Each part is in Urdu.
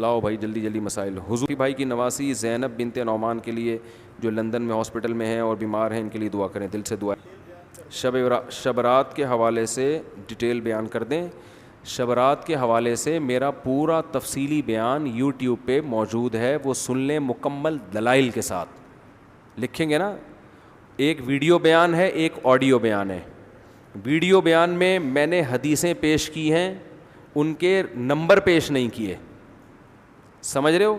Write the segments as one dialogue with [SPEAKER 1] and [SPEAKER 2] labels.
[SPEAKER 1] لاؤ بھائی جلدی جلدی مسائل. حضور بھائی کی نواسی زینب بنت نعمان کے لیے جو لندن میں ہاسپٹل میں ہیں اور بیمار ہیں, ان کے لیے دعا کریں, دل سے دعا. شب رات کے حوالے سے ڈیٹیل بیان کر دیں. شب رات کے حوالے سے میرا پورا تفصیلی بیان یوٹیوب پہ موجود ہے, وہ سن لیں مکمل دلائل کے ساتھ. لکھیں گے نا, ایک ویڈیو بیان ہے, ایک آڈیو بیان ہے. ویڈیو بیان میں نے حدیثیں پیش کی ہیں, ان کے نمبر پیش نہیں کیے, سمجھ رہے ہو.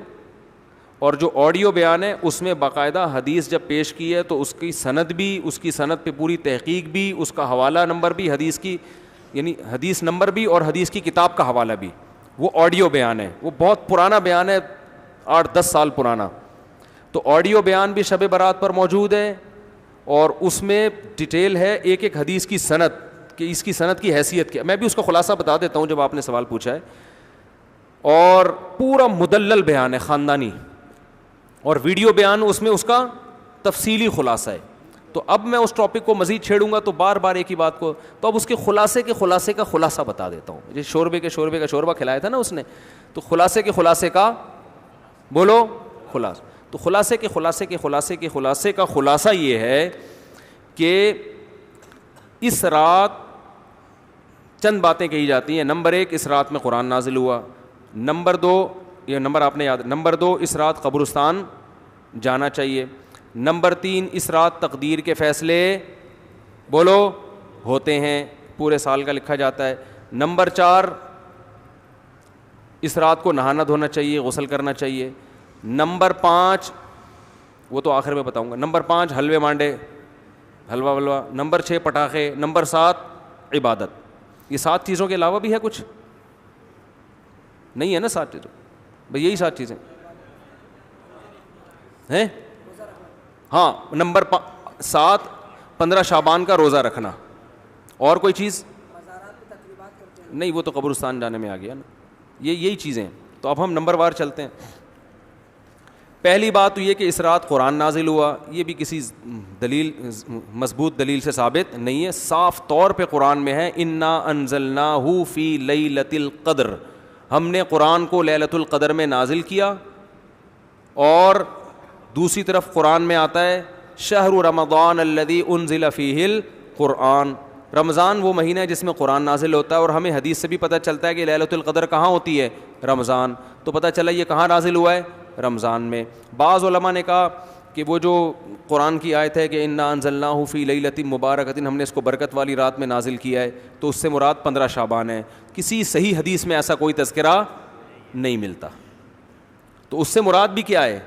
[SPEAKER 1] اور جو آڈیو بیان ہے اس میں باقاعدہ حدیث جب پیش کی ہے تو اس کی سند بھی, اس کی سند پہ پوری تحقیق بھی, اس کا حوالہ نمبر بھی, حدیث کی یعنی حدیث نمبر بھی اور حدیث کی کتاب کا حوالہ بھی. وہ آڈیو بیان ہے, وہ بہت پرانا بیان ہے, 8-10 سال پرانا. تو آڈیو بیان بھی شب برات پر موجود ہے اور اس میں ڈیٹیل ہے ایک ایک حدیث کی سند, کہ اس کی سند کی حیثیت کیا. میں بھی اس کا خلاصہ بتا دیتا ہوں جب آپ نے سوال پوچھا ہے. اور پورا مدلل بیان ہے, خاندانی. اور ویڈیو بیان اس میں اس کا تفصیلی خلاصہ ہے. تو اب میں اس ٹاپک کو مزید چھیڑوں گا تو بار بار ایک ہی بات کو, تو اب اس کے خلاصے کا خلاصہ بتا دیتا ہوں. یہ شوربے کا شوربہ کھلایا تھا نا اس نے, تو خلاصے کا بولو خلاصہ. تو خلاصے کا خلاصہ یہ ہے کہ اس رات چند باتیں کہی جاتی ہیں. نمبر 1, اس رات میں قرآن نازل ہوا. نمبر 2, یہ نمبر آپ نے یاد. نمبر 2, اس رات قبرستان جانا چاہیے. نمبر 3, اس رات تقدیر کے فیصلے بولو ہوتے ہیں, پورے سال کا لکھا جاتا ہے. نمبر 4, اس رات کو نہانا دھونا چاہیے, غسل کرنا چاہیے. نمبر 5, وہ تو آخر میں بتاؤں گا. نمبر 5, حلوے مانڈے, حلوہ ولوا. نمبر 6, پٹاخے. نمبر 7, عبادت. یہ 7 چیزوں کے علاوہ بھی ہے کچھ نہیں ہے نا؟ 7 چیزوں, بھئی یہی 7 چیزیں ہیں. ہاں, نمبر 7, 15 شعبان کا روزہ رکھنا. اور کوئی چیز نہیں, وہ تو قبرستان جانے میں آ گیا نا. یہی چیزیں. تو اب ہم نمبر وار چلتے ہیں. پہلی بات تو یہ کہ اس رات قرآن نازل ہوا, یہ بھی کسی مضبوط دلیل سے ثابت نہیں ہے. صاف طور پہ قرآن میں ہے, انا انزلناہ فی لیلۃ القدر, ہم نے قرآن کو لیلۃ القدر میں نازل کیا. اور دوسری طرف قرآن میں آتا ہے شہر رمضان الذی انزل فیہ القرآن, رمضان وہ مہینہ ہے جس میں قرآن نازل ہوتا ہے. اور ہمیں حدیث سے بھی پتہ چلتا ہے کہ لیلۃ القدر کہاں ہوتی ہے, رمضان. تو پتہ چلا یہ کہاں نازل ہوا ہے, رمضان میں. بعض علماء نے کہا کہ وہ جو قرآن کی آیت ہے کہ انا انزلناہ فی لیلۃ مبارکۃ, ہم نے اس کو برکت والی رات میں نازل کیا ہے, تو اس سے مراد 15 شعبان ہے. کسی صحیح حدیث میں ایسا کوئی تذکرہ نہیں ملتا. تو اس سے مراد بھی کیا ہے,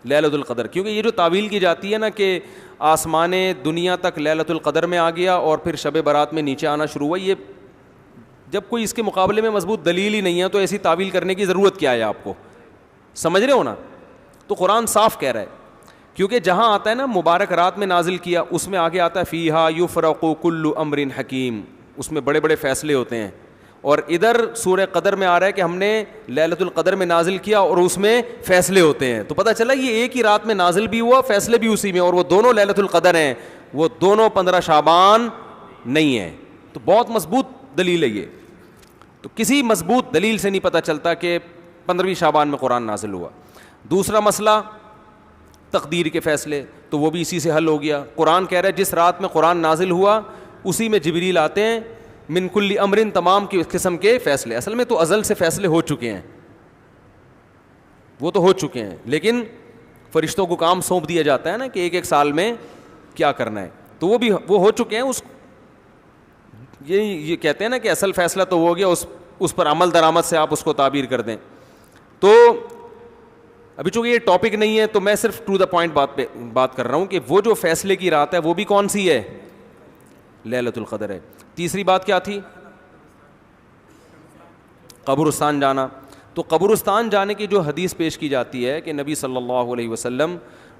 [SPEAKER 1] لیلۃ القدر. کیونکہ یہ جو تعویل کی جاتی ہے نا کہ آسمان دنیا تک لیلۃ القدر میں آ گیا اور پھر شب برات میں نیچے آنا شروع ہوا, یہ جب کوئی اس کے مقابلے میں مضبوط دلیل ہی نہیں ہے تو ایسی تعویل کرنے کی ضرورت کیا ہے آپ کو, سمجھ رہے ہو نا. تو قرآن صاف کہہ رہا ہے, کیونکہ جہاں آتا ہے نا مبارک رات میں نازل کیا, اس میں آگے آتا ہے فیہا یفرق کل امر حکیم, اس میں بڑے بڑے فیصلے ہوتے ہیں. اور ادھر سورہ قدر میں آ رہا ہے کہ ہم نے لیلۃ القدر میں نازل کیا اور اس میں فیصلے ہوتے ہیں. تو پتہ چلا یہ ایک ہی رات میں نازل بھی ہوا, فیصلے بھی اسی میں, اور وہ دونوں لیلۃ القدر ہیں, وہ دونوں 15 شعبان نہیں ہیں. تو بہت مضبوط دلیل ہے یہ. تو کسی مضبوط دلیل سے نہیں پتہ چلتا کہ 15ویں شعبان میں قرآن نازل ہوا. دوسرا مسئلہ تقدیر کے فیصلے, تو وہ بھی اسی سے حل ہو گیا. قرآن کہہ رہا ہے جس رات میں قرآن نازل ہوا اسی میں جبریل آتے ہیں, من کل امرن, تمام کی قسم کے فیصلے. اصل میں تو ازل سے فیصلے ہو چکے ہیں, وہ تو ہو چکے ہیں, لیکن فرشتوں کو کام سونپ دیا جاتا ہے نا کہ ایک سال میں کیا کرنا ہے, تو وہ ہو چکے ہیں. یہ کہتے ہیں نا کہ اصل فیصلہ تو ہو گیا, اس پر عمل درآمد سے آپ اس کو تعبیر کر دیں. تو ابھی چونکہ یہ ٹاپک نہیں ہے تو میں صرف ٹو دا پوائنٹ بات کر رہا ہوں کہ وہ جو فیصلے کی رات ہے وہ بھی کون سی ہے, لیلۃ القدر ہے. تیسری بات کیا تھی, قبرستان جانا. تو قبرستان جانے کی جو حدیث پیش کی جاتی ہے کہ نبی صلی اللہ علیہ وسلم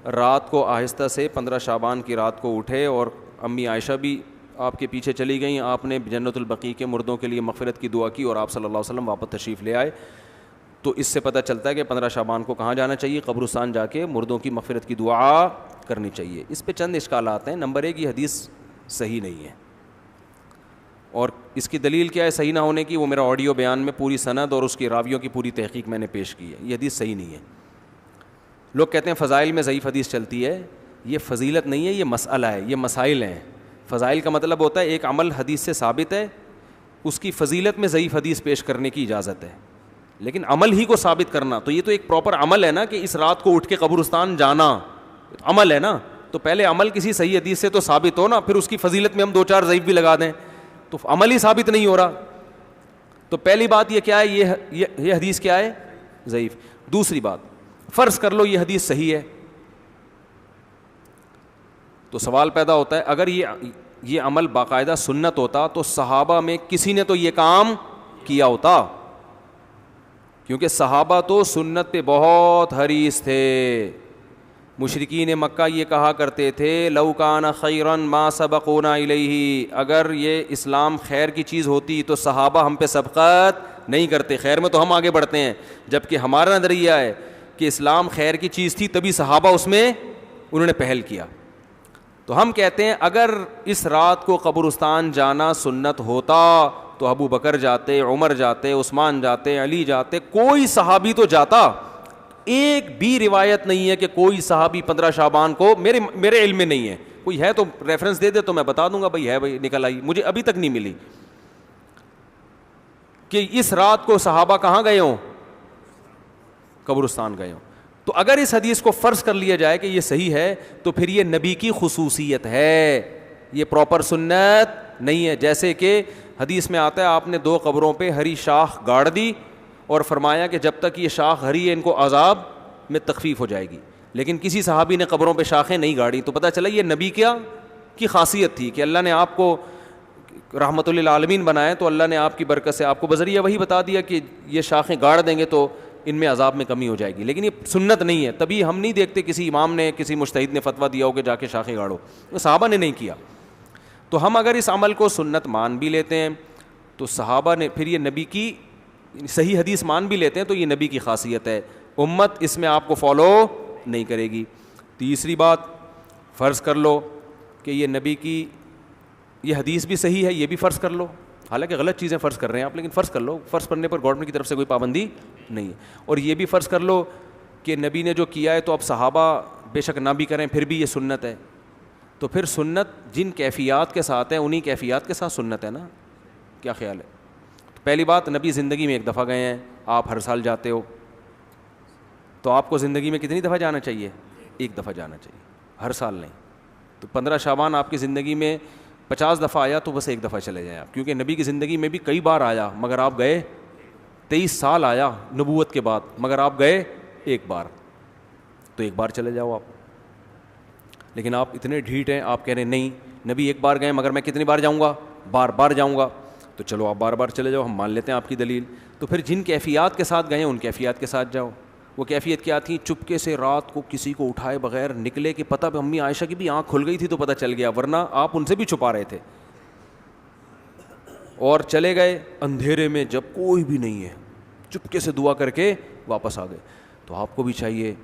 [SPEAKER 1] رات کو آہستہ سے 15 شعبان کی رات کو اٹھے, اور امی عائشہ بھی آپ کے پیچھے چلی گئیں, آپ نے جنت البقیع کے مردوں کے لیے مغفرت کی دعا کی اور آپ صلی اللہ علیہ وسلم واپس تشریف لے آئے. تو اس سے پتہ چلتا ہے کہ 15 شعبان کو کہاں جانا چاہیے, قبرستان جا کے مردوں کی مغفرت کی دعا کرنی چاہیے. اس پہ چند اشکالات ہیں. نمبر 1, یہ حدیث صحیح نہیں ہے. اور اس کی دلیل کیا ہے صحیح نہ ہونے کی؟ وہ میرا آڈیو بیان میں پوری سند اور اس کی راویوں کی پوری تحقیق میں نے پیش کی ہے. یہ حدیث صحیح نہیں ہے. لوگ کہتے ہیں فضائل میں ضعیف حدیث چلتی ہے. یہ فضیلت نہیں ہے, یہ مسئلہ ہے, یہ مسائل ہیں. فضائل کا مطلب ہوتا ہے ایک عمل حدیث سے ثابت ہے, اس کی فضیلت میں ضعیف حدیث پیش کرنے کی اجازت ہے. لیکن عمل ہی کو ثابت کرنا, تو یہ تو ایک پراپر عمل ہے نا, کہ اس رات کو اٹھ کے قبرستان جانا عمل ہے نا. تو پہلے عمل کسی صحیح حدیث سے تو ثابت ہو نا, پھر اس کی فضیلت میں ہم 2-4 ضعیف بھی لگا دیں تو عمل ہی ثابت نہیں ہو رہا. تو پہلی بات یہ کیا ہے, یہ حدیث کیا ہے؟ ضعیف. دوسری بات, فرض کر لو یہ حدیث صحیح ہے, تو سوال پیدا ہوتا ہے اگر یہ عمل باقاعدہ سنت ہوتا تو صحابہ میں کسی نے تو یہ کام کیا ہوتا, کیونکہ صحابہ تو سنت پہ بہت حریص تھے. مشرکین مکہ یہ کہا کرتے تھے لو کان خیرا ما سبقونا الیہ, اگر یہ اسلام خیر کی چیز ہوتی تو صحابہ ہم پہ سبقت نہیں کرتے, خیر میں تو ہم آگے بڑھتے ہیں. جبکہ ہمارا نظریہ ہے کہ اسلام خیر کی چیز تھی تبھی صحابہ اس میں انہوں نے پہل کیا. تو ہم کہتے ہیں اگر اس رات کو قبرستان جانا سنت ہوتا تو ابو بکر جاتے, عمر جاتے, عثمان جاتے, علی جاتے, کوئی صحابی تو جاتا. ایک بھی روایت نہیں ہے کہ کوئی صحابی 15 شعبان کو, میرے علم میں نہیں ہے, کوئی ہے تو ریفرنس دے دے تو میں بتا دوں گا بھائی ہے, بھائی نکل آئی, مجھے ابھی تک نہیں ملی کہ اس رات کو صحابہ کہاں گئے ہوں, قبرستان گئے ہوں. تو اگر اس حدیث کو فرض کر لیا جائے کہ یہ صحیح ہے تو پھر یہ نبی کی خصوصیت ہے, یہ پراپر سنت نہیں ہے. جیسے کہ حدیث میں آتا ہے آپ نے 2 قبروں پہ ہری شاخ گاڑ دی اور فرمایا کہ جب تک یہ شاخ ہری ہے ان کو عذاب میں تخفیف ہو جائے گی. لیکن کسی صحابی نے قبروں پہ شاخیں نہیں گاڑی, تو پتہ چلا یہ نبی کیا کی خاصیت تھی کہ اللہ نے آپ کو رحمت للعالمین بنایا, تو اللہ نے آپ کی برکت سے آپ کو بذریعہ وہی بتا دیا کہ یہ شاخیں گاڑ دیں گے تو ان میں عذاب میں کمی ہو جائے گی. لیکن یہ سنت نہیں ہے, تبھی ہم نہیں دیکھتے کسی امام نے, کسی مجتہد نے فتویٰ دیا ہو کہ جا کے شاخیں گاڑو, صحابہ نے نہیں کیا. تو ہم اگر اس عمل کو سنت مان بھی لیتے ہیں تو صحابہ نے, پھر یہ نبی کی صحیح حدیث مان بھی لیتے ہیں تو یہ نبی کی خاصیت ہے, امت اس میں آپ کو فالو نہیں کرے گی. تیسری بات, فرض کر لو کہ یہ نبی کی یہ حدیث بھی صحیح ہے, یہ بھی فرض کر لو, حالانکہ غلط چیزیں فرض کر رہے ہیں آپ, لیکن فرض کر لو, فرض کرنے پر گورنمنٹ کی طرف سے کوئی پابندی نہیں ہے. اور یہ بھی فرض کر لو کہ نبی نے جو کیا ہے تو اب صحابہ بے شک نہ بھی کریں پھر بھی یہ سنت ہے. تو پھر سنت جن کیفیات کے ساتھ ہیں انہی کیفیات کے ساتھ سنت ہے نا, کیا خیال ہے؟ پہلی بات, نبی زندگی میں ایک دفعہ گئے ہیں, آپ ہر سال جاتے ہو, تو آپ کو زندگی میں کتنی دفعہ جانا چاہیے؟ ایک دفعہ جانا چاہیے, ہر سال نہیں. تو 15 شعبان آپ کی زندگی میں 50 دفعہ آیا تو بس ایک دفعہ چلے جائیں آپ, کیونکہ نبی کی زندگی میں بھی کئی بار آیا مگر آپ گئے, 23 سال آیا نبوت کے بعد مگر آپ گئے ایک بار, تو ایک بار چلے جاؤ آپ. لیکن آپ اتنے ڈھیٹ ہیں, آپ کہہ رہے ہیں نہیں نبی ایک بار گئے مگر میں کتنی بار جاؤں گا؟ بار بار جاؤں گا. تو چلو آپ بار بار چلے جاؤ, ہم مان لیتے ہیں آپ کی دلیل. تو پھر جن کیفیات کے ساتھ گئے ہیں ان کیفیات کے ساتھ جاؤ. وہ کیفیت کیا تھی؟ چپکے سے رات کو کسی کو اٹھائے بغیر نکلے, کہ پتہ پہ امی عائشہ کی بھی آنکھ کھل گئی تھی تو پتہ چل گیا, ورنہ آپ ان سے بھی چھپا رہے تھے. اور چلے گئے اندھیرے میں جب کوئی بھی نہیں ہے, چپکے سے دعا کر کے واپس آ گئے. تو آپ کو بھی چاہیے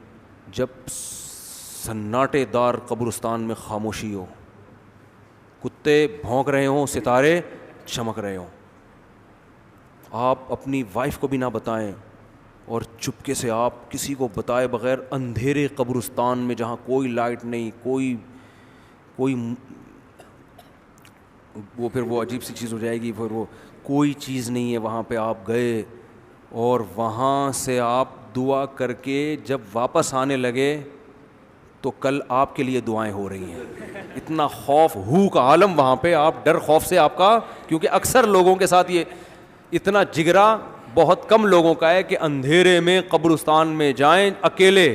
[SPEAKER 1] جب سناٹے دار قبرستان میں خاموشی ہو, کتے بھونک رہے ہوں, ستارے چمک رہے ہوں, آپ اپنی وائف کو بھی نہ بتائیں اور چپکے سے آپ کسی کو بتائے بغیر اندھیرے قبرستان میں جہاں کوئی لائٹ نہیں, کوئی وہ پھر وہ عجیب سی چیز ہو جائے گی, پھر وہ کوئی چیز نہیں ہے وہاں پہ آپ گئے اور وہاں سے آپ دعا کر کے جب واپس آنے لگے تو کل آپ کے لیے دعائیں ہو رہی ہیں. اتنا خوف ہو کا عالم وہاں پہ, آپ ڈر خوف سے آپ کا, کیونکہ اکثر لوگوں کے ساتھ یہ اتنا جگرا بہت کم لوگوں کا ہے کہ اندھیرے میں قبرستان میں جائیں اکیلے.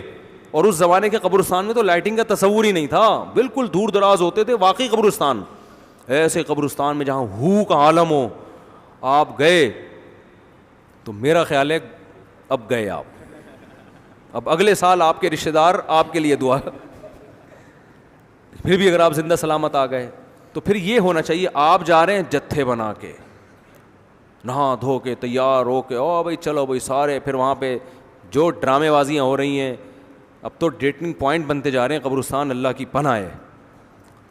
[SPEAKER 1] اور اس زمانے کے قبرستان میں تو لائٹنگ کا تصور ہی نہیں تھا, بالکل دور دراز ہوتے تھے واقعی قبرستان. ایسے قبرستان میں جہاں ہو کا عالم ہو آپ گئے تو میرا خیال ہے اب گئے آپ, اب اگلے سال آپ کے رشتہ دار آپ کے لیے دعا, پھر بھی اگر آپ زندہ سلامت آ گئے تو پھر یہ ہونا چاہیے آپ جا رہے ہیں جتھے بنا کے, نہا دھو کے تیار ہو کے, او بھائی چلو بھائی سارے, پھر وہاں پہ جو ڈرامے بازیاں ہو رہی ہیں, اب تو ڈیٹنگ پوائنٹ بنتے جا رہے ہیں قبرستان, اللہ کی پناہ ہے.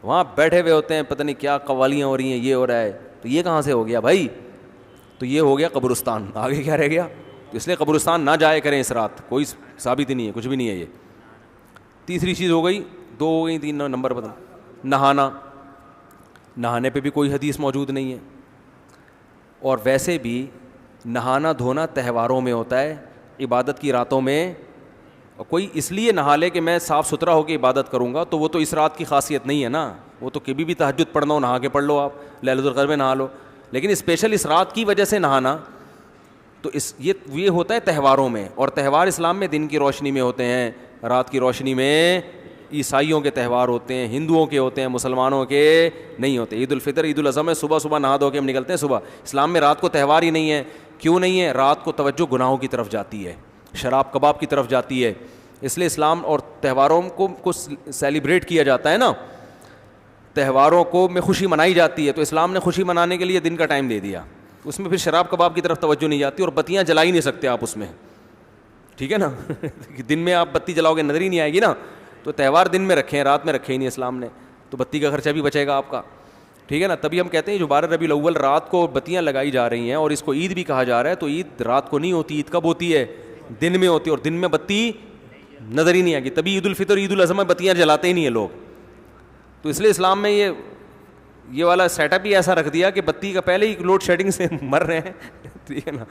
[SPEAKER 1] وہاں بیٹھے ہوئے ہوتے ہیں, پتہ نہیں کیا قوالیاں ہو رہی ہیں, یہ ہو رہا ہے, تو یہ کہاں سے ہو گیا بھائی؟ تو یہ ہو گیا قبرستان. آگے کیا رہ گیا؟ تو اس لیے قبرستان نہ جائے کریں اس رات, کوئی ثابت ہی نہیں ہے, کچھ بھی نہیں ہے یہ. تیسری چیز ہو گئی, 2 ہو گئی, 3 نمبر بتا. نہانا, نہانے پہ بھی کوئی حدیث موجود نہیں ہے. اور ویسے بھی نہانا دھونا تہواروں میں ہوتا ہے, عبادت کی راتوں میں. کوئی اس لیے نہا لے کہ میں صاف ستھرا ہو کے عبادت کروں گا, تو وہ تو اس رات کی خاصیت نہیں ہے نا. وہ تو کبھی بھی تہجد پڑھنا ہو نہا کے پڑھ لو, آپ لیلۃ القدر میں نہا لو. لیکن اسپیشل اس رات کی وجہ سے نہانا, تو یہ ہوتا ہے تہواروں میں. اور تہوار اسلام میں دن کی روشنی میں ہوتے ہیں, رات کی روشنی میں. عیسائیوں کے تہوار ہوتے ہیں, ہندوؤں کے ہوتے ہیں, مسلمانوں کے نہیں ہوتے. عید الفطر, عید الاضحیٰ میں صبح صبح نہا دھو کے ہم نکلتے ہیں صبح. اسلام میں رات کو تہوار ہی نہیں ہے. کیوں نہیں ہے؟ رات کو توجہ گناہوں کی طرف جاتی ہے, شراب کباب کی طرف جاتی ہے. اس لیے اسلام اور تہواروں کو سیلیبریٹ کیا جاتا ہے نا, تہواروں کو میں خوشی منائی جاتی ہے. تو اسلام نے خوشی منانے کے لیے دن کا ٹائم دے دیا. اس میں پھر شراب کباب کی طرف توجہ نہیں جاتی, اور بتیاں جلا ہی نہیں سکتے آپ اس میں, ٹھیک ہے نا. دن میں آپ بتی جلاؤ گے نظر ہی نہیں آئے گی نا. تو تہوار دن میں رکھے ہیں, رات میں رکھے ہی نہیں اسلام نے. تو بتی کا خرچہ بھی بچے گا آپ کا, ٹھیک ہے نا. تبھی ہم کہتے ہیں جو 12 ربیع الاول رات کو بتیاں لگائی جا رہی ہیں, اور اس کو عید بھی کہا جا رہا ہے, تو عید رات کو نہیں ہوتی, عید کب ہوتی ہے؟ دن میں ہوتی ہے. اور دن میں بتی نظر ہی نہیں آئے گی. تبھی عید الفطر, عید الاضحیٰ میں بتیاں جلاتے ہی نہیں ہیں لوگ. تو اس لیے اسلام میں یہ والا سیٹ اپ ہی ایسا رکھ دیا کہ بتی کا پہلے ہی لوڈ شیڈنگ سے مر رہے ہیں, ٹھیک ہے نا.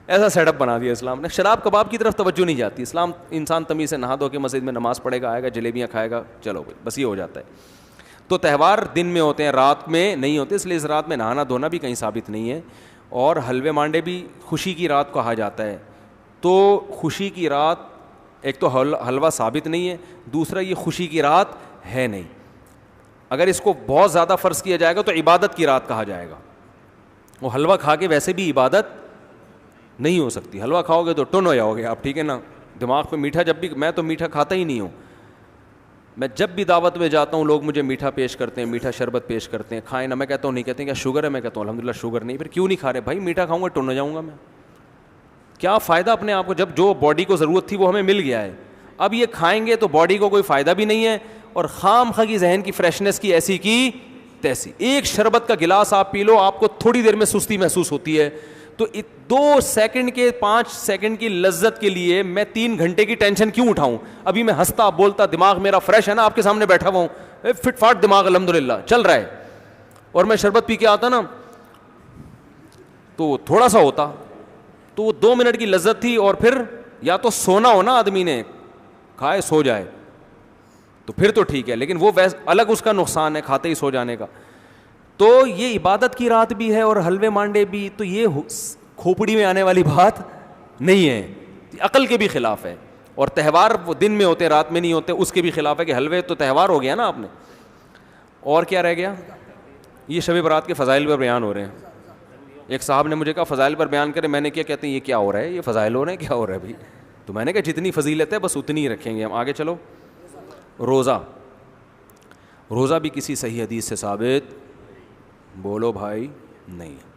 [SPEAKER 1] ایسا سیٹ اپ بنا دیا اسلام نے. شراب کباب کی طرف توجہ نہیں جاتی. اسلام انسان تمیز سے نہا دھو کے مسجد میں نماز پڑھے گا, آئے گا, جلیبیاں کھائے گا, چلو بھائی بس یہ ہو جاتا ہے. تو تہوار دن میں ہوتے ہیں, رات میں نہیں ہوتے. اس لیے اس رات میں نہانا دھونا بھی کہیں ثابت نہیں ہے. اور حلوے مانڈے بھی خوشی کی رات کہا جاتا ہے. تو خوشی کی رات, ایک تو حلوہ ثابت نہیں ہے, دوسرا یہ خوشی کی رات ہے نہیں. اگر اس کو بہت زیادہ فرض کیا جائے گا تو عبادت کی رات کہا جائے گا. وہ حلوہ کھا کے ویسے بھی عبادت نہیں ہو سکتی. حلوہ کھاؤ گے تو ٹن ہو جاؤ گے آپ, ٹھیک ہے نا. دماغ پہ میٹھا, جب بھی میں تو میٹھا کھاتا ہی نہیں ہوں. میں جب بھی دعوت میں جاتا ہوں لوگ مجھے میٹھا پیش کرتے ہیں, میٹھا شربت پیش کرتے ہیں, کھائیں نا. میں کہتا ہوں نہیں, کہتے ہیں کیا شوگر ہے؟ میں کہتا ہوں الحمدللہ شوگر نہیں. پھر کیوں نہیں کھا رہے بھائی؟ میٹھا کھاؤں گا ٹن ہو جاؤں گا میں. کیا فائدہ اپنے آپ کو, جب جو باڈی کو ضرورت تھی وہ ہمیں مل گیا ہے. اب یہ کھائیں گے تو باڈی کو کوئی فائدہ بھی نہیں ہے, اور خام خواہ کی ذہن کی فریشنس کی ایسی کی تیسی. ایک شربت کا گلاس آپ پی لو, آپ کو تھوڑی دیر میں سستی محسوس ہوتی ہے. تو 2 سیکنڈ کے 5 سیکنڈ کی لذت کے لیے میں 3 گھنٹے کی ٹینشن کیوں اٹھاؤں؟ ابھی میں ہنستا بولتا, دماغ میرا فریش ہے نا, آپ کے سامنے بیٹھا ہوا ہوں, فٹ فاٹ دماغ الحمدللہ چل رہا ہے, اور میں شربت پی کے آتا نا تو تھوڑا سا ہوتا, تو وہ 2 منٹ کی لذت تھی. اور پھر یا تو سونا ہو نا, آدمی نے کھائے سو جائے تو پھر تو ٹھیک ہے, لیکن وہ الگ اس کا نقصان ہے کھاتے ہی سو جانے کا. تو یہ عبادت کی رات بھی ہے اور حلوے مانڈے بھی, تو یہ کھوپڑی میں آنے والی بات نہیں ہے, عقل کے بھی خلاف ہے. اور تہوار وہ دن میں ہوتے, رات میں نہیں ہوتے, اس کے بھی خلاف ہے کہ حلوے تو تہوار ہو گیا نا آپ نے. اور کیا رہ گیا؟ یہ شب برات کے فضائل پر بیان ہو رہے ہیں. ایک صاحب نے مجھے کہا فضائل پر بیان کرے. میں نے کیا کہتے ہیں یہ کیا ہو رہا ہے, یہ فضائل ہو رہے ہیں, کیا ہو رہا ہے بھائی؟ تو میں نے کہا جتنی فضیلت ہے بس اتنی ہی رکھیں گے ہم. آگے چلو. روزہ بھی کسی صحیح حدیث سے ثابت بولو بھائی نہیں ہے.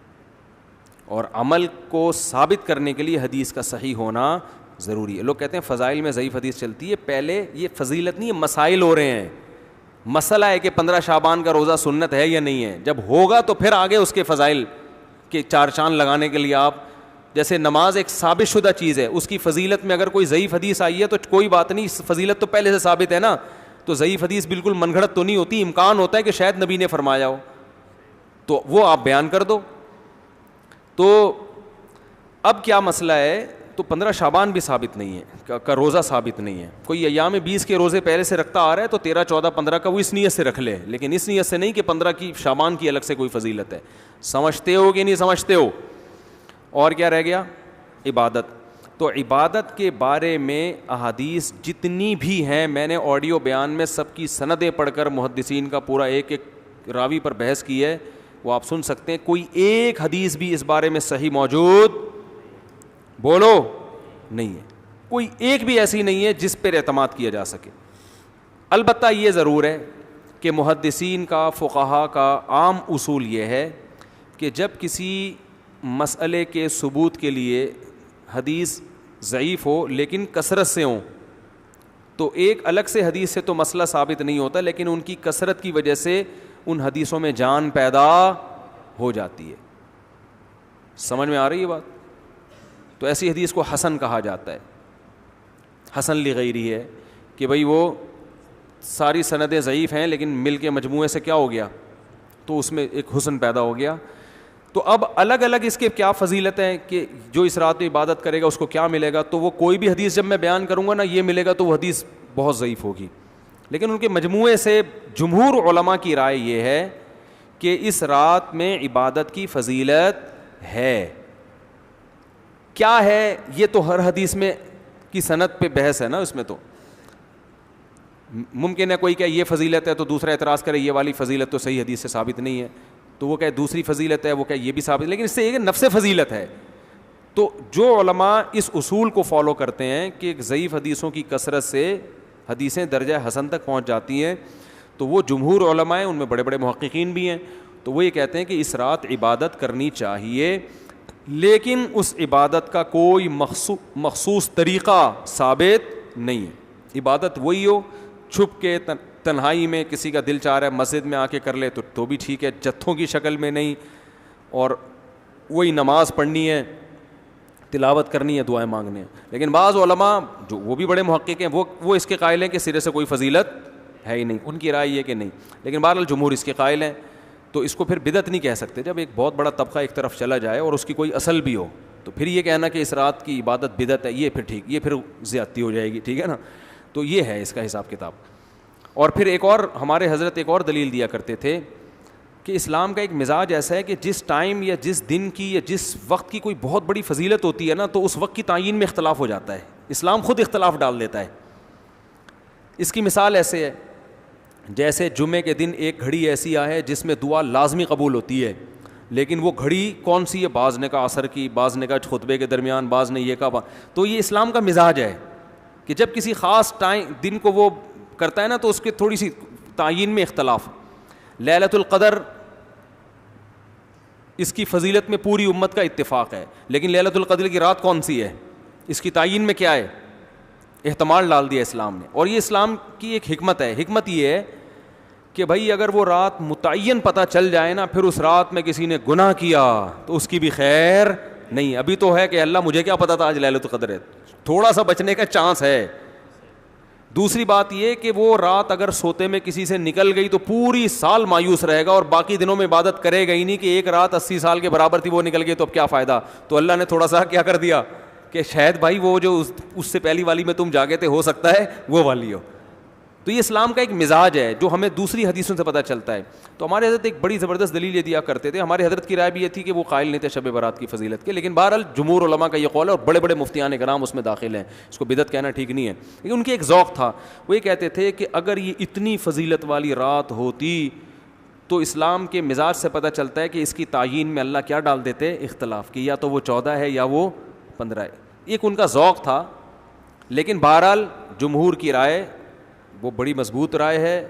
[SPEAKER 1] اور عمل کو ثابت کرنے کے لیے حدیث کا صحیح ہونا ضروری ہے. لوگ کہتے ہیں فضائل میں ضعیف حدیث چلتی ہے. پہلے یہ فضیلت نہیں ہے, مسائل ہو رہے ہیں. مسئلہ ہے کہ 15 شعبان کا روزہ سنت ہے یا نہیں ہے. جب ہوگا تو پھر آگے اس کے فضائل کے 4 چاند لگانے کے لیے آپ, جیسے نماز ایک ثابت شدہ چیز ہے, اس کی فضیلت میں اگر کوئی ضعیف حدیث آئی ہے تو کوئی بات نہیں, فضیلت تو پہلے سے ثابت ہے نا. تو ضعیف حدیث بالکل من گھڑت تو نہیں ہوتی, امکان ہوتا ہے کہ شاید نبی نے فرمایا ہو, تو وہ آپ بیان کر دو. تو اب کیا مسئلہ ہے, تو 15 شعبان بھی ثابت نہیں ہے کا روزہ ثابت نہیں ہے. کوئی ایام 20 کے روزے پہلے سے رکھتا آ رہا ہے تو 13, 14, 15 کا وہ اس نیت سے رکھ لے, لیکن اس نیت سے نہیں کہ 15 کی شعبان کی الگ سے کوئی فضیلت ہے. سمجھتے ہو کہ نہیں سمجھتے ہو؟ اور کیا رہ گیا؟ عبادت. تو عبادت کے بارے میں احادیث جتنی بھی ہیں, میں نے آڈیو بیان میں سب کی سندیں پڑھ کر محدثین کا پورا ایک ایک راوی پر بحث کی ہے, وہ آپ سن سکتے ہیں. کوئی ایک حدیث بھی اس بارے میں صحیح موجود بولو نہیں ہے. کوئی ایک بھی ایسی نہیں ہے جس پر اعتماد کیا جا سکے. البتہ یہ ضرور ہے کہ محدثین کا, فقہا کا عام اصول یہ ہے کہ جب کسی مسئلے کے ثبوت کے لیے حدیث ضعیف ہو لیکن کثرت سے ہوں, تو ایک الگ سے حدیث سے تو مسئلہ ثابت نہیں ہوتا, لیکن ان کی کثرت کی وجہ سے ان حدیثوں میں جان پیدا ہو جاتی ہے. سمجھ میں آ رہی ہے بات؟ تو ایسی حدیث کو حسن کہا جاتا ہے. حسن لغیری ہے کہ بھئی وہ ساری سندیں ضعیف ہیں لیکن مل کے مجموعے سے کیا ہو گیا, تو اس میں ایک حسن پیدا ہو گیا. تو اب الگ الگ اس کے کیا فضیلت ہیں کہ جو اس رات میں عبادت کرے گا اس کو کیا ملے گا, تو وہ کوئی بھی حدیث جب میں بیان کروں گا نا یہ ملے گا تو وہ حدیث بہت ضعیف ہوگی. لیکن ان کے مجموعے سے جمہور علماء کی رائے یہ ہے کہ اس رات میں عبادت کی فضیلت ہے. کیا ہے یہ تو ہر حدیث میں کی سند پہ بحث ہے نا, اس میں تو ممکن ہے کوئی کہ یہ فضیلت ہے تو دوسرا اعتراض کرے یہ والی فضیلت تو صحیح حدیث سے ثابت نہیں ہے, تو وہ کہ دوسری فضیلت ہے, وہ کہ یہ بھی ثابت, لیکن اس سے یہ نفس فضیلت ہے. تو جو علماء اس اصول کو فالو کرتے ہیں کہ ضعیف حدیثوں کی کثرت سے حدیثیں درجہ حسن تک پہنچ جاتی ہیں, تو وہ جمہور علماء ہیں, ان میں بڑے بڑے محققین بھی ہیں, تو وہ یہ کہتے ہیں کہ اس رات عبادت کرنی چاہیے, لیکن اس عبادت کا کوئی مخصوص طریقہ ثابت نہیں ہے. عبادت وہی ہو چھپ کے تنہائی میں, کسی کا دل چاہ رہا ہے مسجد میں آ کے کر لے تو بھی ٹھیک ہے, جتھوں کی شکل میں نہیں, اور وہی نماز پڑھنی ہے, تلاوت کرنی ہے, دعائیں مانگنے ہیں. لیکن بعض علماء جو وہ بھی بڑے محقق ہیں وہ اس کے قائل ہیں کہ سرے سے کوئی فضیلت ہے ہی نہیں, ان کی رائے یہ کہ نہیں. لیکن بہرحال جمہور اس کے قائل ہیں, تو اس کو پھر بدعت نہیں کہہ سکتے. جب ایک بہت بڑا طبقہ ایک طرف چلا جائے اور اس کی کوئی اصل بھی ہو تو پھر یہ کہنا کہ اس رات کی عبادت بدعت ہے, یہ پھر ٹھیک, یہ پھر زیادتی ہو جائے گی, ٹھیک ہے نا. تو یہ ہے اس کا حساب کتاب. اور پھر ایک اور ہمارے حضرت ایک اور دلیل دیا کرتے تھے کہ اسلام کا ایک مزاج ایسا ہے کہ جس ٹائم یا جس دن کی یا جس وقت کی کوئی بہت بڑی فضیلت ہوتی ہے نا, تو اس وقت کی تعیین میں اختلاف ہو جاتا ہے. اسلام خود اختلاف ڈال دیتا ہے. اس کی مثال ایسے ہے جیسے جمعے کے دن ایک گھڑی ایسی ہے جس میں دعا لازمی قبول ہوتی ہے, لیکن وہ گھڑی کون سی ہے, بعض نے کہا عصر کی, بعض نے کہا خطبے کے درمیان, بعض نے یہ کہا. تو یہ اسلام کا مزاج ہے کہ جب کسی خاص دن کو وہ کرتا ہے نا تو اس کے تھوڑی سی تعیین میں اختلاف. لیلۃ القدر اس کی فضیلت میں پوری امت کا اتفاق ہے, لیکن لیلۃ القدر کی رات کون سی ہے, اس کی تعیین میں کیا ہے, احتمال ڈال دیا اسلام نے. اور یہ اسلام کی ایک حکمت ہے. حکمت یہ ہے کہ بھائی اگر وہ رات متعین پتہ چل جائے نا, پھر اس رات میں کسی نے گناہ کیا تو اس کی بھی خیر نہیں. ابھی تو ہے کہ اللہ مجھے کیا پتا تھا آج لیلۃ القدر ہے, تھوڑا سا بچنے کا چانس ہے. دوسری بات یہ کہ وہ رات اگر سوتے میں کسی سے نکل گئی تو پوری سال مایوس رہے گا اور باقی دنوں میں عبادت کرے گا ہی نہیں, کہ ایک رات 80 سال کے برابر تھی وہ نکل گئی تو اب کیا فائدہ. تو اللہ نے تھوڑا سا کیا کر دیا کہ شاید بھائی وہ جو اس سے پہلی والی میں تم جاگے تھے ہو سکتا ہے وہ والی ہو. تو یہ اسلام کا ایک مزاج ہے جو ہمیں دوسری حدیثوں سے پتہ چلتا ہے. تو ہمارے حضرت ایک بڑی زبردست دلیل یہ دیا کرتے تھے. ہمارے حضرت کی رائے بھی یہ تھی کہ وہ قائل نہیں تھے شب برات کی فضیلت کے, لیکن بہرحال جمہور علماء کا یہ قول ہے اور بڑے بڑے مفتیان کرام اس میں داخل ہیں. اس کو بدعت کہنا ٹھیک نہیں ہے, لیکن ان کے ایک ذوق تھا. وہ یہ کہتے تھے کہ اگر یہ اتنی فضیلت والی رات ہوتی تو اسلام کے مزاج سے پتہ چلتا ہے کہ اس کی تعیین میں اللہ کیا ڈال دیتے, اختلاف کی, یا تو وہ 14 ہے یا وہ 15 ہے. ایک ان کا ذوق تھا. لیکن بہرحال جمہور کی رائے وہ بڑی مضبوط رائے ہے,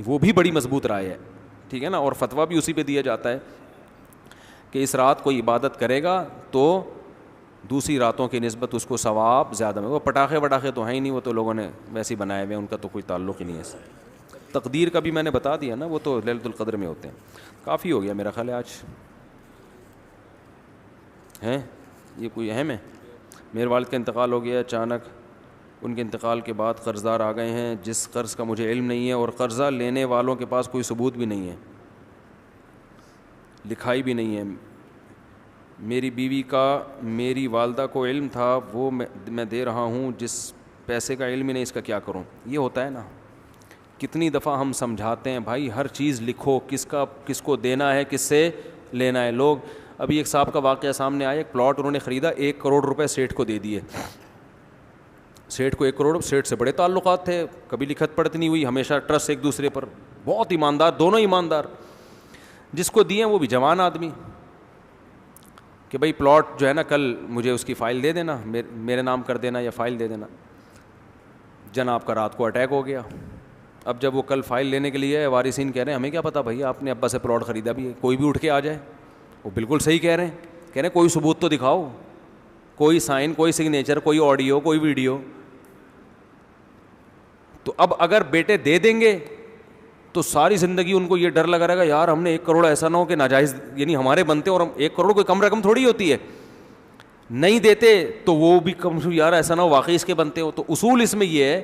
[SPEAKER 1] وہ بھی بڑی مضبوط رائے ہے, ٹھیک ہے نا. اور فتویٰ بھی اسی پہ دیا جاتا ہے کہ اس رات کوئی عبادت کرے گا تو دوسری راتوں کی نسبت اس کو ثواب زیادہ میں. وہ پٹاخے وٹاخے تو ہیں ہی نہیں, وہ تو لوگوں نے ویسے ہی بنائے ہوئے, ان کا تو کوئی تعلق ہی نہیں ہے. تقدیر کا بھی میں نے بتا دیا نا, وہ تو لیلۃ القدر میں ہوتے ہیں. کافی ہو گیا میرا خیال ہے آج, ہیں یہ کوئی اہم ہے. میرے والد کا انتقال ہو گیا اچانک. ان کے انتقال کے بعد قرض دار آ گئے ہیں جس قرض کا مجھے علم نہیں ہے, اور قرضہ لینے والوں کے پاس کوئی ثبوت بھی نہیں ہے, لکھائی بھی نہیں ہے. میری بیوی کا میری والدہ کو علم تھا, وہ میں دے رہا ہوں, جس پیسے کا علم ہی نہیں, اس کا کیا کروں. یہ ہوتا ہے نا, کتنی دفعہ ہم سمجھاتے ہیں بھائی ہر چیز لکھو, کس کو دینا ہے, کس سے لینا ہے. لوگ ابھی ایک صاحب کا واقعہ سامنے آیا, ایک پلاٹ انہوں نے خریدا, 1 کروڑ روپے سیٹھ کو دے دیے. سیٹھ کو 1 کروڑ, سیٹھ سے بڑے تعلقات تھے, کبھی لکھت پڑھت نہیں ہوئی, ہمیشہ ٹرسٹ ایک دوسرے پر, بہت ایماندار, دونوں ایماندار. جس کو دیے وہ بھی جوان آدمی, کہ بھائی پلاٹ جو ہے نا کل مجھے اس کی فائل دے دینا, میرے نام کر دینا یا فائل دے دینا. جناب کا رات کو اٹیک ہو گیا. اب جب وہ کل فائل لینے کے لیے وارثین کہہ رہے ہیں ہمیں کیا پتہ بھائی آپ نے ابا سے پلاٹ خریدا بھی ہے, کوئی بھی اٹھ کے آ جائے. وہ بالکل صحیح کہہ رہے ہیں کوئی ثبوت تو دکھاؤ, کوئی سائن, کوئی سگنیچر, کوئی آڈیو, کوئی ویڈیو. تو اب اگر بیٹے دے دیں گے تو ساری زندگی ان کو یہ ڈر لگا رہے گا یار ہم نے 1 کروڑ ایسا نہ ہو کہ ناجائز یعنی ہمارے بنتے اور 1 کروڑ کوئی کم رقم تھوڑی ہوتی ہے, نہیں دیتے تو وہ بھی کم یار ایسا نہ ہو واقعی اس کے بنتے ہو. تو اصول اس میں یہ ہے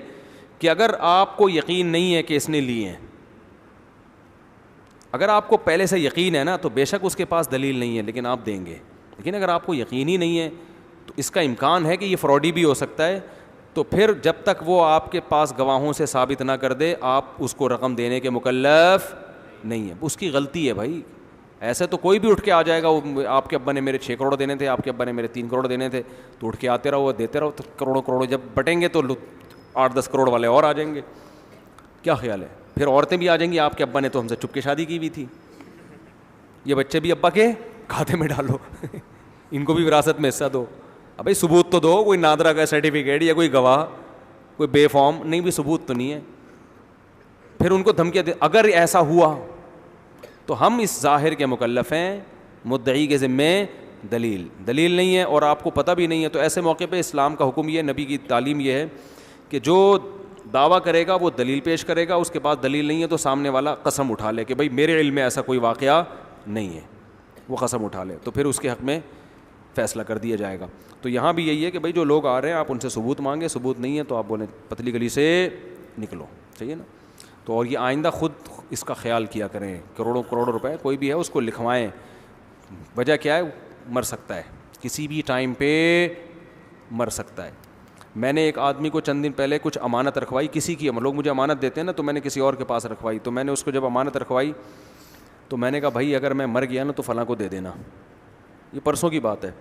[SPEAKER 1] کہ اگر آپ کو یقین نہیں ہے کہ اس نے لیے ہیں, اگر آپ کو پہلے سے یقین ہے نا تو بے شک اس کے پاس دلیل نہیں ہے لیکن آپ دیں گے. لیکن اگر آپ کو یقین ہی نہیں ہے تو اس کا امکان ہے کہ یہ فراڈی بھی ہو سکتا ہے, تو پھر جب تک وہ آپ کے پاس گواہوں سے ثابت نہ کر دے آپ اس کو رقم دینے کے مکلف نہیں ہے. اس کی غلطی ہے بھائی. ایسے تو کوئی بھی اٹھ کے آ جائے گا, آپ کے ابا نے میرے 6 کروڑ دینے تھے, آپ کے ابا نے میرے 3 کروڑ دینے تھے, تو اٹھ کے آتے رہو وہ دیتے رہو, تو کروڑوں جب بٹیں گے تو 8-10 کروڑ والے اور آ جائیں گے. کیا خیال ہے؟ پھر عورتیں بھی آ جائیں گی, آپ کے ابا نے تو ہم سے چپ کے شادی کی ہوئی تھی, یہ بچے بھی ابا کے کھاتے میں ڈالو ان کو بھی وراثت میں حصہ دو. اب بھائی ثبوت تو دو, کوئی نادرا کا سرٹیفکیٹ یا کوئی گواہ, کوئی بے فارم نہیں, بھی ثبوت تو نہیں ہے. پھر ان کو دھمکیاں دے. اگر ایسا ہوا تو ہم اس ظاہر کے مکلف ہیں, مدعی کے ذمے دلیل نہیں ہے اور آپ کو پتہ بھی نہیں ہے, تو ایسے موقع پہ اسلام کا حکم یہ, نبی کی تعلیم یہ ہے کہ جو دعویٰ کرے گا وہ دلیل پیش کرے گا, اس کے پاس دلیل نہیں ہے تو سامنے والا قسم اٹھا لے کہ بھائی میرے علم میں ایسا کوئی واقعہ نہیں ہے, وہ قسم اٹھا لے, تو پھر اس کے حق میں فیصلہ کر دیا جائے گا. تو یہاں بھی یہی ہے کہ بھائی جو لوگ آ رہے ہیں آپ ان سے ثبوت مانگیں, ثبوت نہیں ہے تو آپ بولیں پتلی گلی سے نکلو, چاہیے نا. تو اور یہ آئندہ خود اس کا خیال کیا کریں, کروڑوں روپے کوئی بھی ہے اس کو لکھوائیں. وجہ کیا ہے؟ مر سکتا ہے, کسی بھی ٹائم پہ مر سکتا ہے. میں نے ایک آدمی کو چند دن پہلے کچھ امانت رکھوائی کسی کی, لوگ مجھے امانت دیتے ہیں نا, تو میں نے کسی اور کے پاس رکھوائی. تو میں نے اس کو جب امانت رکھوائی تو میں نے کہا بھائی اگر میں مر گیا نا تو فلاں کو دے دینا. یہ پرسوں کی بات ہے.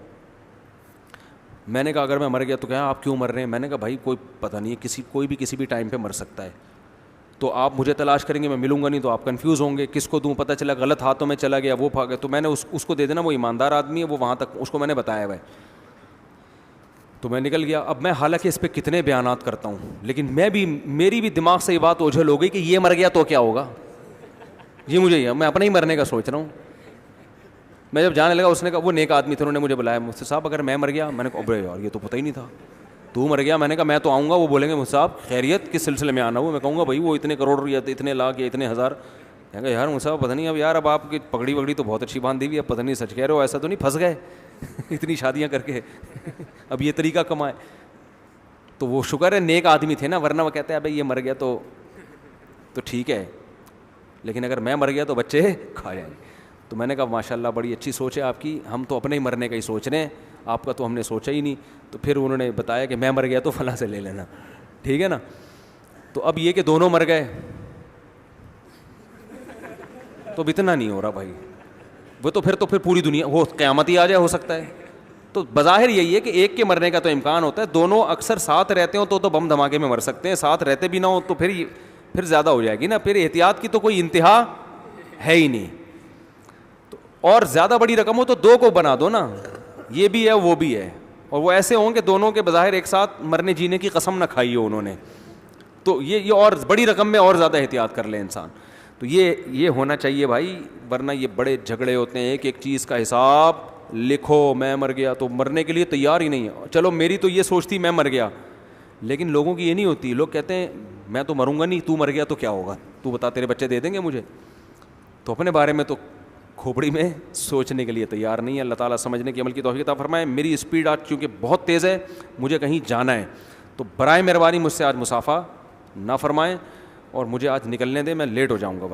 [SPEAKER 1] میں نے کہا اگر میں مر گیا تو کہا آپ کیوں مر رہے ہیں؟ میں نے کہا بھائی کوئی پتہ نہیں ہے, کوئی بھی کسی بھی ٹائم پہ مر سکتا ہے, تو آپ مجھے تلاش کریں گے, میں ملوں گا نہیں تو آپ کنفیوز ہوں گے کس کو دوں, پتہ چلا غلط ہاتھوں میں چلا گیا, وہ بھاگ گیا. تو میں نے اس کو دے دینا, وہ ایماندار آدمی ہے, وہ وہاں تک اس کو میں نے بتایا ہوا ہے. تو میں نکل گیا. اب میں حالانکہ اس پہ کتنے بیانات کرتا ہوں, لیکن میری بھی دماغ سے یہ بات اوجھل ہو گئی کہ یہ مر گیا تو کیا ہوگا. جی مجھے میں اپنے ہی مرنے کا سوچ رہا ہوں. میں جب جانے لگا, اس نے کہا, وہ نیک آدمی تھے, انہوں نے مجھے بلایا, مفتی صاحب اگر میں مر گیا. میں نے کہا ابے یار یہ تو پتہ ہی نہیں تھا, تو مر گیا. میں نے کہا میں تو آؤں گا, وہ بولیں گے مفتی صاحب خیریت کس سلسلے میں آنا ہو. میں کہوں گا بھائی وہ اتنے کروڑ یا اتنے لاکھ یا اتنے ہزار. میں کہا یار مفتی صاحب پتہ نہیں, اب یار اب آپ کی پگڑی تو بہت اچھی باندھی ہوئی ہے, پتہ نہیں سچ کہہ رہے ہو, ایسا تو نہیں پھنس گئے اتنی شادیاں کر کے اب یہ طریقہ کمائے. تو وہ شکر ہے نیک آدمی تھے نا, ورنہ وہ کہتے ہیں بھائی یہ مر گیا تو ٹھیک ہے, لیکن اگر میں مر گیا تو بچے کھا جائیں گے. تو میں نے کہا ماشاء اللہ بڑی اچھی سوچ ہے آپ کی, ہم تو اپنے ہی مرنے کا ہی سوچ رہے ہیں, آپ کا تو ہم نے سوچا ہی نہیں. تو پھر انہوں نے بتایا کہ میں مر گیا تو فلاں سے لے لینا, ٹھیک ہے نا. تو اب یہ کہ دونوں مر گئے تو اب اتنا نہیں ہو رہا بھائی, وہ تو پھر پوری دنیا وہ قیامت ہی آ جائے, ہو سکتا ہے. تو بظاہر یہی ہے کہ ایک کے مرنے کا تو امکان ہوتا ہے, دونوں اکثر ساتھ رہتے ہوں تو بم دھماکے میں مر سکتے ہیں, ساتھ رہتے بھی نہ ہوں تو پھر زیادہ ہو جائے گی نا, پھر احتیاط کی تو کوئی انتہا ہے ہی نہیں. اور زیادہ بڑی رقم ہو تو 2 کو بنا دو نا, یہ بھی ہے وہ بھی ہے, اور وہ ایسے ہوں کہ دونوں کے بظاہر ایک ساتھ مرنے جینے کی قسم نہ کھائی ہو انہوں نے, تو یہ اور بڑی رقم میں اور زیادہ احتیاط کر لے انسان. تو یہ ہونا چاہیے بھائی, ورنہ یہ بڑے جھگڑے ہوتے ہیں, ایک چیز کا حساب لکھو. میں مر گیا تو مرنے کے لیے تیار ہی نہیں ہے. چلو میری تو یہ سوچتی میں مر گیا, لیکن لوگوں کی یہ نہیں ہوتی. لوگ کہتے ہیں میں تو مروں گا نہیں, تو مر گیا تو کیا ہوگا, تو بتا تیرے بچے دے دیں گے مجھے. تو اپنے بارے میں تو کھوپڑی میں سوچنے کے لیے تیار نہیں ہے. اللہ تعالیٰ سمجھنے کی عمل کی توفیق عطا فرمائے. میری اسپیڈ آج چونکہ بہت تیز ہے, مجھے کہیں جانا ہے, تو برائے مہربانی مجھ سے آج مسافہ نہ فرمائیں اور مجھے آج نکلنے دیں, میں لیٹ ہو جاؤں گا.